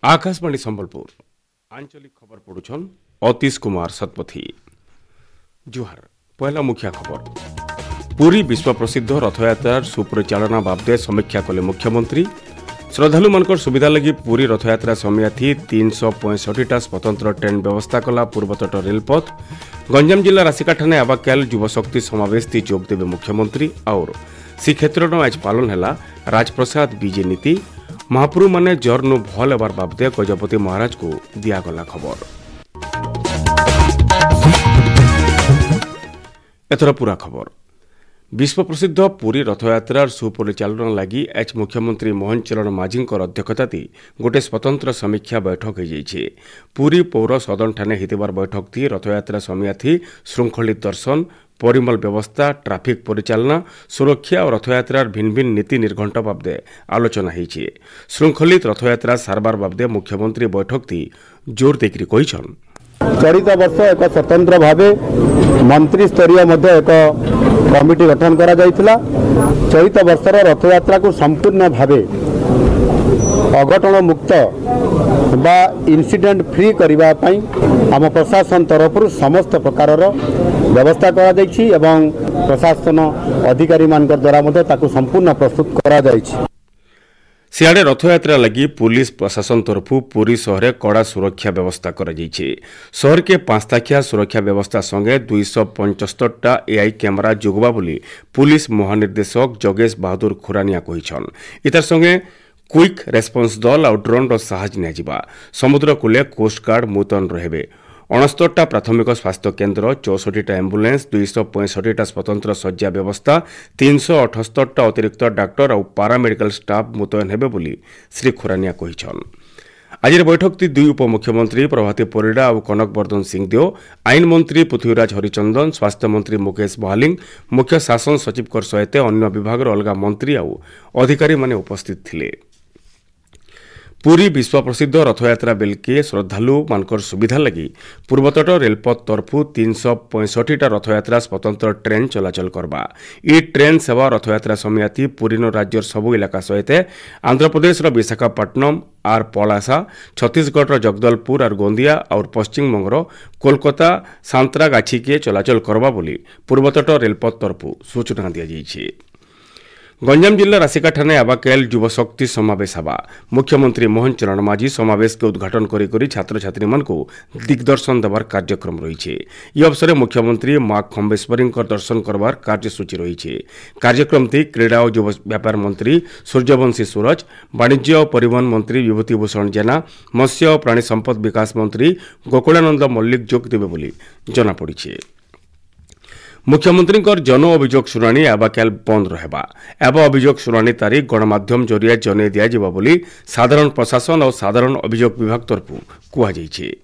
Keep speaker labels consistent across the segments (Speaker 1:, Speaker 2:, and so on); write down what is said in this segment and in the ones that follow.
Speaker 1: आकाशवाणी संबलपुर आंचलिक खबर पढ़ुछन अतीश कुमार सतपथी। जुहार पहला मुख्य खबर। पुरी विश्व प्रसिद्ध रथयात्रार सुपरिचालना बाबदे समीक्षा कले मुख्यमंत्री। श्रद्धालु मानकर सुविधा लगी पुरी रथयात्रा समियाथी 365टा स्वतंत्र ट्रेन व्यवस्था कला पूर्वतट रेलपथ। गंजाम जिला राशिकाठाने आवाक्याल युवशक्ति समावेश ती जोग देवे मुख्यमंत्री। और श्रीक्षेत्र आज पालन है राजप्रसाद विजे नीति। महाप्रभु माने जर नु भल हेबार बाबदे गजपति महाराज को दियागला खबर। एथर पूरा खबर। विश्व प्रसिद्ध पुरी रथयात्रार सुपरिचालन लगी आज मुख्यमंत्री मोहन चरण माझी अध्यक्षता गोटे स्वतंत्र समीक्षा बैठक हो पुरी पौर सदन ठाने हितबार बैठक थी रथयात्रा समियाथी श्रृंखलित दर्शन परिमल व्यवस्था ट्राफिक परिचालना सुरक्षा और रथयात्रार भिन्न भिन्न नीति निर्घंट बाबदे आलोचना होती। श्रृंखलित रथयात्रा सारबार बाबदे मुख्यमंत्री बैठक थी जोर देकर कहिछन
Speaker 2: चलित वर्ष एक स्वतंत्र भावे मंत्री स्तरीय एक कमिटी गठन करा जायतिला। चलित वर्षर रथयात्रा को संपूर्ण भावे अघटन मुक्त बा इंसिडेंट फ्री करबा पई आम प्रशासन तरफ समस्त प्रकार व्यवस्था करा जायछि एवं प्रशासन अधिकारी मान द्वारा ताकू संपूर्ण प्रस्तुत करा जायछि।
Speaker 1: सियाड़े रथयात्रा लगी पुलिस प्रशासन तरफ पुरी शहर कड़ा सुरक्षा व्यवस्था कर शहर के 5 ताखिया सुरक्षा व्यवस्था संगे 275टा एआई कैमेरा जोगवा बोली पुलिस महानिर्देशक जगेश बहादुर खुरानिया कहिछन। इतार संगे क्विक रेस्पॉन्स दल और ड्रोन रो साहाय्य निया समुद्र कूले कोस्टगार्ड मुतयन रहे। 69टा प्राथमिक स्वास्थ्य केन्द्र 64टा एम्बुलेंस 265टा स्वतंत्र शଯ୍या व्यवस्था 378टा अतिरिक्त डाक्टर और पारामेडिकल स्टाफ मुतयन हेबे बोली श्री खुरानिया कहिछन। आज बैठक ती दुई उपमुख्यमंत्री प्रभाती परिडा और कनक वर्धन सिंहदेव आईन मंत्री पृथ्वीराज हरिचंदन स्वास्थ्य मंत्री मुकेश बहालिंग मुख्य शासन सचिव सहित अन्य विभाग अलग मंत्री और अधिकारी माने उपस्थित थिले। पुरी विश्व प्रसिद्ध रथयात्रा बेलके श्रद्धालु मानकर सुविधा लगी पूर्वतट रेलपथ तरफु 365टा रथयात्रा स्वतंत्र ट्रेन चलाचल करबा। ई ट्रेन सेवा रथयात्रा समियाथी पुरीन राज्यर सबु इलाका सहित आंध्र प्रदेश विशाखापट्टनम आर पलासा छत्तीसगढ़ जगदलपुर और गोंदिया और पश्चिम बंगर कोलकाता सांतरागाछी के चलाचल करबा बोली पूर्वतट रेलपथ तरफु सूचना दिया जायछि। गंजाम जिला राशिकाठाने आवाक्याल युवशक्ति समावेश हवा मुख्यमंत्री मोहन चरण माझी समावेश के उद्घाटन करी छात्र छात्री मान को दिग्दर्शन देवार कार्यक्रम रही। यह अवसर मुख्यमंत्री माँ खम्बेश्वरी दर्शन करवार कार्यसूची रही। कार्यक्रम थी क्रीड़ा और युव व्यापार मंत्री सूर्यवंशी सूरज, वाणिज्य और परिवहन मंत्री विभूतिभूषण जेना, मत्स्य और प्राणी संपद विकास मंत्री गोकुलानंद मल्लिक जोग देवे बोली जनापड़ी। मुख्यमंत्री जन अभियोग शुणाणी आवाक्याल बंद रहबा एवं अभियोग शुणाणी तारीख गणमाध्यम जरिए जन दिया बोली साधारण प्रशासन और साधारण अभियोग विभाग तरफ कहुଯାଇଛି।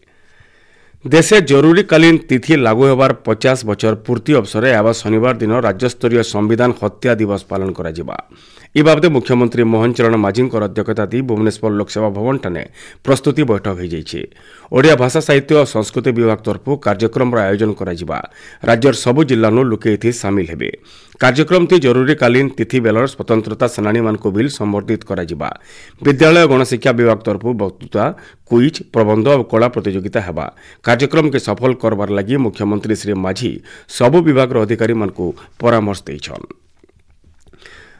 Speaker 1: देशे जरूरीकालीन तिथि लागू होबार 50 बछर पूर्ति अवसर एवं शनिवार दिन राज्यस्तरीय संविधान हत्या दिवस पालन करा जिबा। इ बाबदे मुख्यमंत्री मोहन चरण माझी अध्यक्षता भुवनेश्वर लोकसेवा भवन ठाने प्रस्तुति बैठक हो ओडिया भाषा साहित्य और संस्कृति विभाग तरफ कार्यक्रम आयोजन करा जिबा। राज्यर सबु जिल्लानु लोके एथि सामिल हेबे। कार्यक्रम थी जरूरीकालीन तिथि बेलर स्वतंत्रता सेनानी मान को बिल संबर्धित करा जिबा। विद्यालय गणशिक्षा विभाग तरफ वक्तृता क्विज प्रबंध और कला प्रतियोगिता हेबा। कार्यक्रम के सफल करबार लगी मुख्यमंत्री श्री माझी सबु विभाग अधिकारी मान को परामर्श देइछन।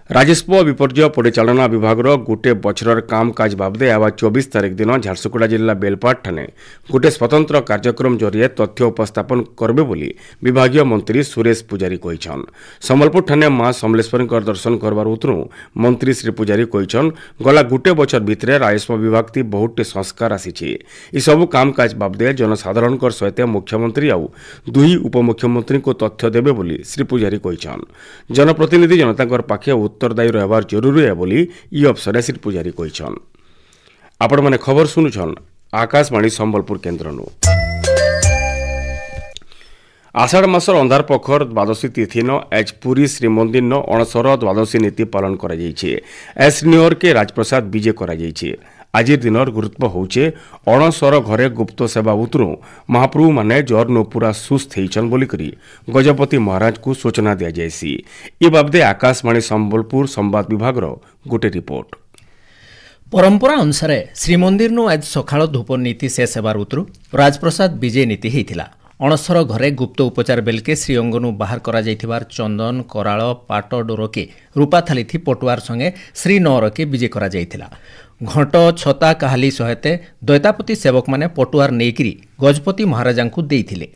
Speaker 1: राजस्व विपर्य परिचालना विभाग गोटे बछर काम काज बाबदे आवा 24 तारीख दिन झारसुगुड़ा जिला बेलपाट ठाने गोटे स्वतंत्र कार्यक्रम जरिए तथ्य उपस्थापन करबे बोली विभागीय मंत्री सुरेश पुजारी कहिछन। संबलपुर ठाने मां समलेश्वरी दर्शन करबार उतरू मंत्री श्री पुजारी कहिछन गला गोटे बछर भितरे राजस्व विभाग थी बहुत संस्कार आसी सबु काम काज बाबदे जनसाधारण सहित मुख्यमंत्री और दुई उपमुख्यमंत्री को तथ्य देबे बोली श्री पुजारी कहिछन। जनप्रतिनिधि जनता पाखे उत्तरदायी रहबार जरूरी है बोली ई अवसर श्री पुजारी कहिछन। आपण माने खबर सुनुछन आकाशवाणी संबलपुर केन्द्रनु। आषाढ़ मासर अंधार पखर द्वादशी तिथि न आज पुरी श्रीमंदिर न अणसर द्वादशी नीति पालन करा जायछि। एस न्योर के राजप्रसाद विजे करा जायछि। आज दिनर गुरुत्व होचे अणसर घरे गुप्त सेवा उतरू महाप्रभु माने जर नो पूरा सुस्थ होइछन बोली करी गजपति महाराज को सूचना दिया जायसी। ए बाबदे आकाशवाणी संबलपुर संवाद विभाग गोटे रिपोर्ट।
Speaker 3: परंपरा अनुसार श्रीमंदिर आज सकाळ धूप नीति शेष हेबार उतरू राजप्रसाद विजय नीति होता अणसर घरे गुप्त उपचार बेलके श्रीअंगनु बाहर करा जाइथिबार चंदन कराळ पाट डोरके रूपा थाली थी पटुआर संगे श्री नौरके विजय करा जाइथिला। घंट छता काहाली सहिते दैतापति सेवक माने पटुआर नेकिरी गजपति महाराजा को देइथिले।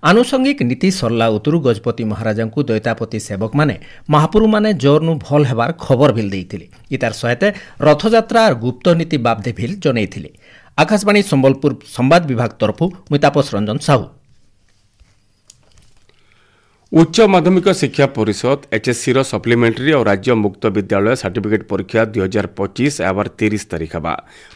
Speaker 3: आनुषंगिक नीति सरला उतरू गजपति महाराजा को दैतापति सेवक माने महापुरु माने जोरनु भल हेबार खबर भिल देइथिले। इतार सहिते रथयात्रा गुप्त नीति बाबदे भिल जनेइथिले। आकाशवाणी संबलपुर संवाद विभाग तरफु मुतापस रंजन साहू।
Speaker 1: उच्च माध्यमिक शिक्षा परिषद एचएससी रो सप्लीमेंटरी और राज्य मुक्त विद्यालय सर्टिफिकेट परीक्षा 2025 आवर 30 तारीख हेबा।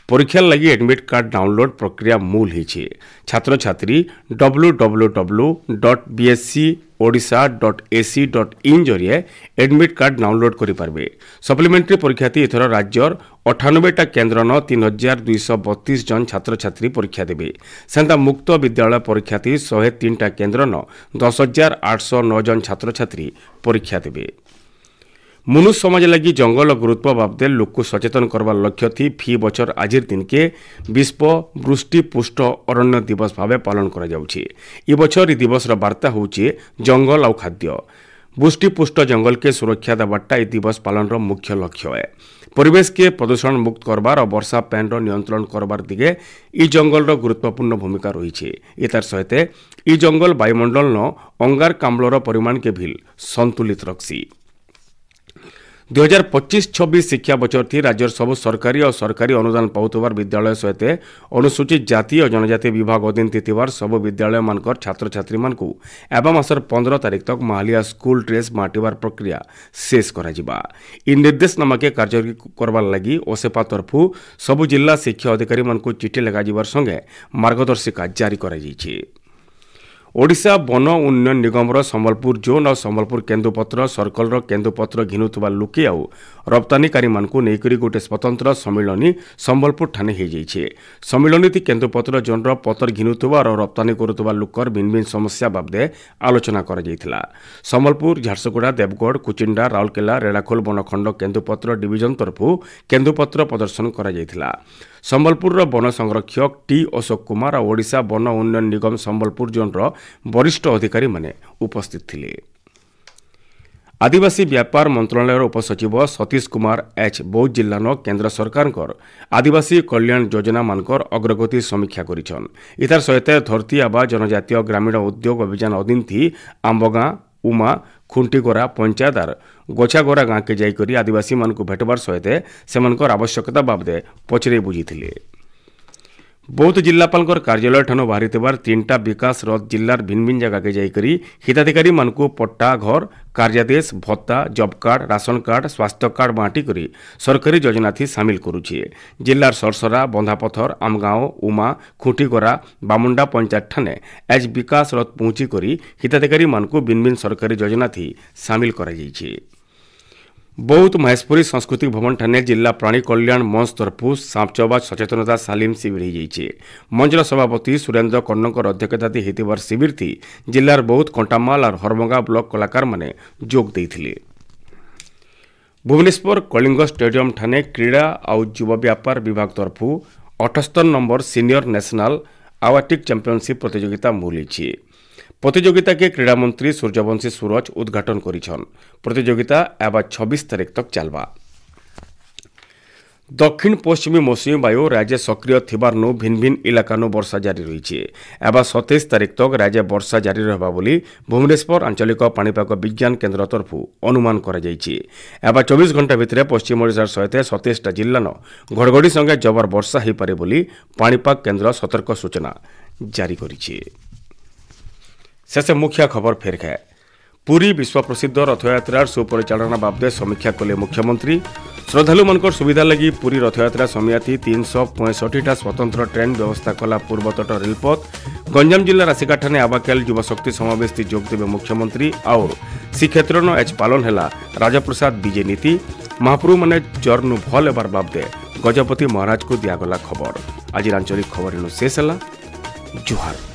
Speaker 1: परीक्षा लगी एडमिट कार्ड डाउनलोड प्रक्रिया मूल होइछे। छात्र छात्री www.bscodisha.ac.in जरिए एडमिट कार्ड डाउनलोड करि पारबे। सप्लीमेंटरी परीक्षार्थी एथर राज्यर 98टा केन्द्रन 3232 जन छात्र छात्री परीक्षा देबे। सेंता मुक्त विद्यालय परीक्षार्थी 103टा केन्द्रन 10809 जन छात्र छात्री परीक्षा देबे। मनुष्य समाज लगी जंगल गुरुत्व बाबदे लोक सचेतन करवार लक्ष्य थी फी बचर आजिर दिन के विश्व वृष्टि पुष्ट अरण्य दिवस भाव पालन करा जाउछि। ई बछर ई दिवस रो वार्ता होउछि जंगल और खाद्य। वृष्टि पुष्ट जंगल के सुरक्षा देवाटा ई दिवस पालन रो मुख्य लक्ष्य है। परिवेश के प्रदूषण मुक्त करबार और वर्षा पैन रो नियंत्रण करबार दिगे ई जंगल रो गुरुत्वपूर्ण भूमिका रही। इतार सहित ई जंगल वायुमंडल नो अंगारकाम्ल रो परिमाण के भी संतुलित रखसी। 2025-26 शिक्षा बचर थी राज्यर सब सरकारी और सरकारी अनुदान पाउतबार विद्यालय सहित अनुसूचित जाति और जनजाति विभाग अधीन थिबार सब विद्यालय मानकर छात्र छात्री मानकु एवं मासर 15 तारीख तक माहालिया स्कूल ड्रेस बांटिबार प्रक्रिया शेष करा जिबा। इ निर्देशनामा के कार्यकारी करबार लगी ओसेपा तरफु सब जिला शिक्षा अधिकारी मानकु चिठी लगा जिबार संगे मार्गदर्शिका जारी करा जाइछि। ओडिशा वन उन्नयन निगम संबलपुर जोन और संबलपुर केन्दुपत्र सर्कल केन्दुपत्र घिनुवा लोके आउ रप्तानीकारी मानकु नेकरी गोटे स्वतंत्र सम्मिलनी संबलपुर ठाने हो जाइए। सम्मिलनी थी केन्दुपत्र जोन पतर घिनुवा और रप्तानी करुवा लोकर भिन्न भिन्न समस्या बाबदे आलोचना करा जाइथिला। संबलपुर झारसुगुड़ा देवगढ़ कुचिंडा राउरकेला रेड़ाखोल बनखंड केन्दुपत्र डिविजन तरफु केन्दुपत्र प्रदर्शन करा जाइथिला। संबलपुर वन संरक्षक टी अशोक कुमार और ओडिशा वन उन्नयन निगम संबलपुर जोन वरिष्ठ अधिकारी माने उपस्थित थिले। आदिवासी व्यापार मंत्रालय उपसचिव सतीश कुमार एच बौद्ध जिल्लानो केन्द्र सरकार आदिवासी कल्याण योजना मानकर अग्रगति समीक्षा करिछन। इतार सहित धरती आबा जनजातीय ग्रामीण उद्योग अभियान अधीन थी आंबगां उमा खुंटीगोरा पंचायतार गोछागोरा गाँ के जाइकरी आदिवासी मानकु भेटबार सहित सेमानकर आवश्यकता बाबदे पचरे बुझीथिले। बौद्ध जिलापाल कार्यालय ठानो बाहरी 3टा विकास रथ जिलार भिन्न भिन्न जगह के जाइकरी हिताधिकारी मानकु पट्टा घर कार्यादेश भत्ता जॉब कार्ड राशन कार्ड स्वास्थ्य कार्ड बांटी करी सरकारी योजना थी सामिल करुछे। जिलार सरसरा बंधापथर आमगांव उमा खुंटीगोरा बामुंडा पंचायत ठाने आज विकास रथ पहुंची करी हिताधिकारी मानकु भिन्न भिन्न सरकारी योजना थी सामिल करा जाइछे। बौद्ध महेशपुरी सांस्कृतिक भवन ठाने जिला प्राणी कल्याण मंच तरफु सांपचौबा सचेतनता सालिम शिविर हो जाइए। मंचर सभापति सुरेन्द्र कन्नकर अध्यक्षता होइतिबार शिविर थी जिलार बौद्ध कंटामाल और हरमंगा ब्लॉक कलाकार माने जोग देइथिले। भुवनेश्वर कलिंग स्टेडियम ठाने क्रीड़ा और युवा व्यापार विभाग तरफु 78 नंबर सीनियर नेशनल आवाटिक चैंपियनशिप प्रतियोगिता मूली। प्रतियोगिता के क्रीड़ा मंत्री सूर्यवंशी सूरज उद्घाटन करिछन। प्रतियोगिता एबा 26 तारीख तक चलबा। दक्षिण पश्चिमी मौसुमी वायु राज्य सक्रिय थिबारनु भिन्न भिन्न इलाकानु वर्षा जारी रही। एबा 27 तारीख तक राज्य वर्षा जारी रहबा बोली भुवनेश्वर आंचलिक पाणीपाग विज्ञान केन्द्र तरफु अनुमान करा जाइछि। एबा 24 घंटा भितर पश्चिम ओडिशार सहित 27टा जिल्लान घड़घड़ी संगे जबर वर्षा हो पारे बोली पाणीपाग केन्द्र सतर्क सूचना जारी करिछि। शेष मुख्य खबर फेर है। पुरी विश्व प्रसिद्ध रथयात्रार सुपरिचालना बाबदे समीक्षा कले मुख्यमंत्री। श्रद्धालु मनकर सुविधा लगी पुरी रथयात्रा समियाती 365टा स्वतंत्र ट्रेन व्यवस्था कला पूर्वतट रेलपथ। गंजाम जिला राशिकाठाने आबाकेल युवशक्ति समावेश जोग देवे मुख्यमंत्री और श्रीक्षेत्र एच पालन है राजप्रसाद विजय नीति। महाप्रभु माने जरनु भल एबार बाबदे गजपति महाराज को दियागला खबर। आज आंचलिक खबर शेष है। जुहार।